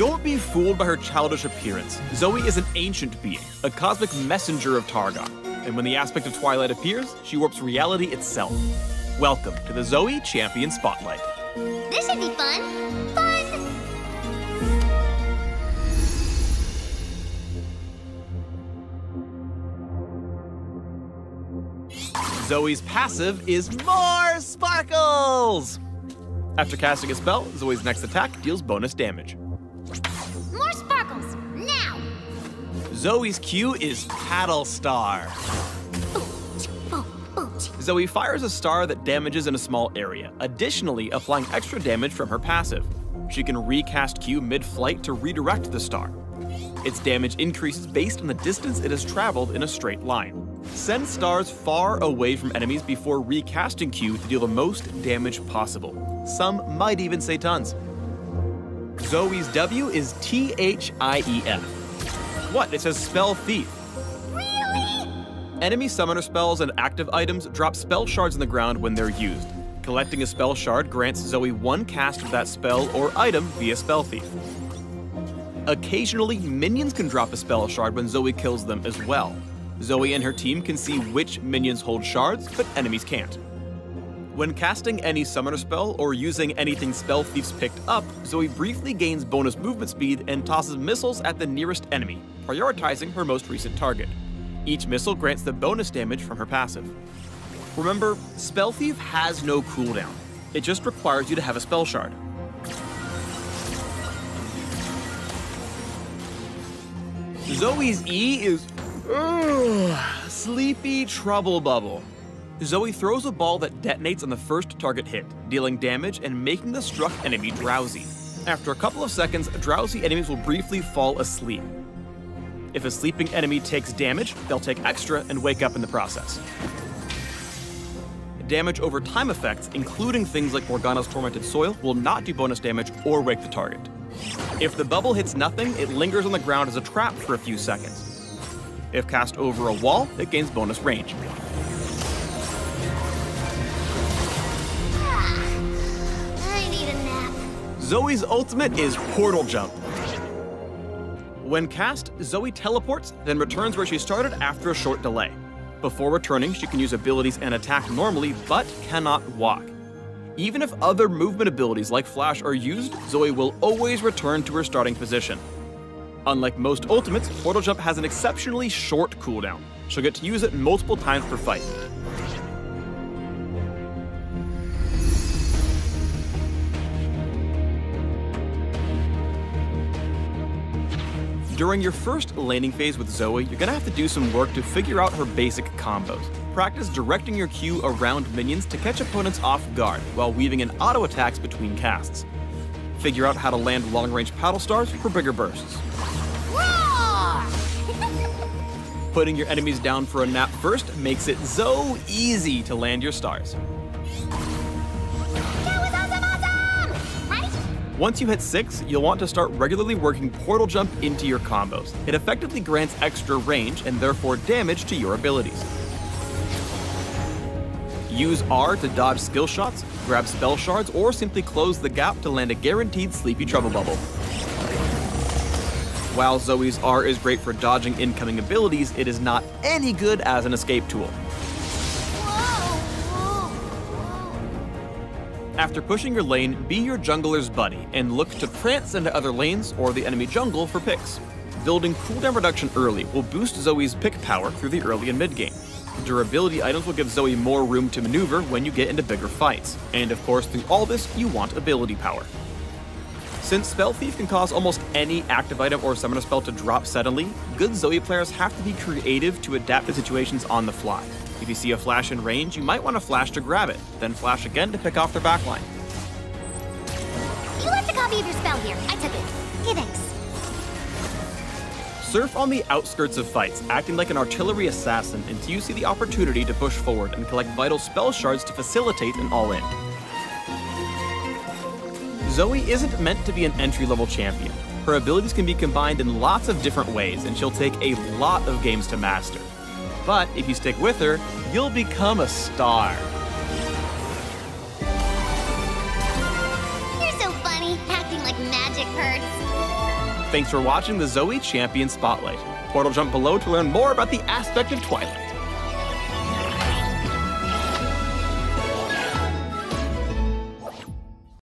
Don't be fooled by her childish appearance. Zoe is an ancient being, a cosmic messenger of Targon. And when the aspect of Twilight appears, she warps reality itself. Welcome to the Zoe Champion Spotlight. This should be fun! Fun! Zoe's passive is more sparkles! After casting a spell, Zoe's next attack deals bonus damage. More sparkles, now! Zoe's Q is Paddle Star. Zoe fires a star that damages in a small area, additionally applying extra damage from her passive. She can recast Q mid-flight to redirect the star. Its damage increases based on the distance it has traveled in a straight line. Send stars far away from enemies before recasting Q to deal the most damage possible. Some might even say tons. Zoe's W is THIEF. What? It says Spell Thief. Really? Enemy summoner spells and active items drop spell shards on the ground when they're used. Collecting a spell shard grants Zoe one cast of that spell or item via Spell Thief. Occasionally, minions can drop a spell shard when Zoe kills them as well. Zoe and her team can see which minions hold shards, but enemies can't. When casting any summoner spell or using anything Spell Thief's picked up, Zoe briefly gains bonus movement speed and tosses missiles at the nearest enemy, prioritizing her most recent target. Each missile grants the bonus damage from her passive. Remember, Spell Thief has no cooldown. It just requires you to have a spell shard. Zoe's E is Sleepy Trouble Bubble. Zoe throws a ball that detonates on the first target hit, dealing damage and making the struck enemy drowsy. After a couple of seconds, drowsy enemies will briefly fall asleep. If a sleeping enemy takes damage, they'll take extra and wake up in the process. Damage over time effects, including things like Morgana's Tormented Soil, will not do bonus damage or wake the target. If the bubble hits nothing, it lingers on the ground as a trap for a few seconds. If cast over a wall, it gains bonus range. I need a nap. Zoe's ultimate is Portal Jump. When cast, Zoe teleports, then returns where she started after a short delay. Before returning, she can use abilities and attack normally, but cannot walk. Even if other movement abilities like Flash are used, Zoe will always return to her starting position. Unlike most ultimates, Portal Jump has an exceptionally short cooldown. She'll get to use it multiple times per fight. During your first laning phase with Zoe, you're gonna have to do some work to figure out her basic combos. Practice directing your Q around minions to catch opponents off guard while weaving in auto attacks between casts. Figure out how to land long-range paddle stars for bigger bursts. Roar! Putting your enemies down for a nap first makes it so easy to land your stars. That was awesome! Right? Once you hit 6, you'll want to start regularly working Portal Jump into your combos. It effectively grants extra range and therefore damage to your abilities. Use R to dodge skill shots, grab spell shards, or simply close the gap to land a guaranteed Sleepy Trouble Bubble. While Zoe's R is great for dodging incoming abilities, it is not any good as an escape tool. After pushing your lane, be your jungler's buddy and look to prance into other lanes or the enemy jungle for picks. Building cooldown reduction early will boost Zoe's pick power through the early and mid game. Durability items will give Zoe more room to maneuver when you get into bigger fights. And of course, through all this, you want ability power. Since Spell Thief can cause almost any active item or summoner spell to drop suddenly, good Zoe players have to be creative to adapt to situations on the fly. If you see a flash in range, you might want to flash to grab it, then flash again to pick off their backline. You left a copy of your spell here. I took it. Okay, thanks. Surf on the outskirts of fights, acting like an artillery assassin until you see the opportunity to push forward and collect vital spell shards to facilitate an all-in. Zoe isn't meant to be an entry-level champion. Her abilities can be combined in lots of different ways, and she'll take a lot of games to master. But if you stick with her, you'll become a star. You're so funny, acting like magic hurts. Thanks for watching the Zoe Champion Spotlight. Portal jump below to learn more about the aspect of Twilight.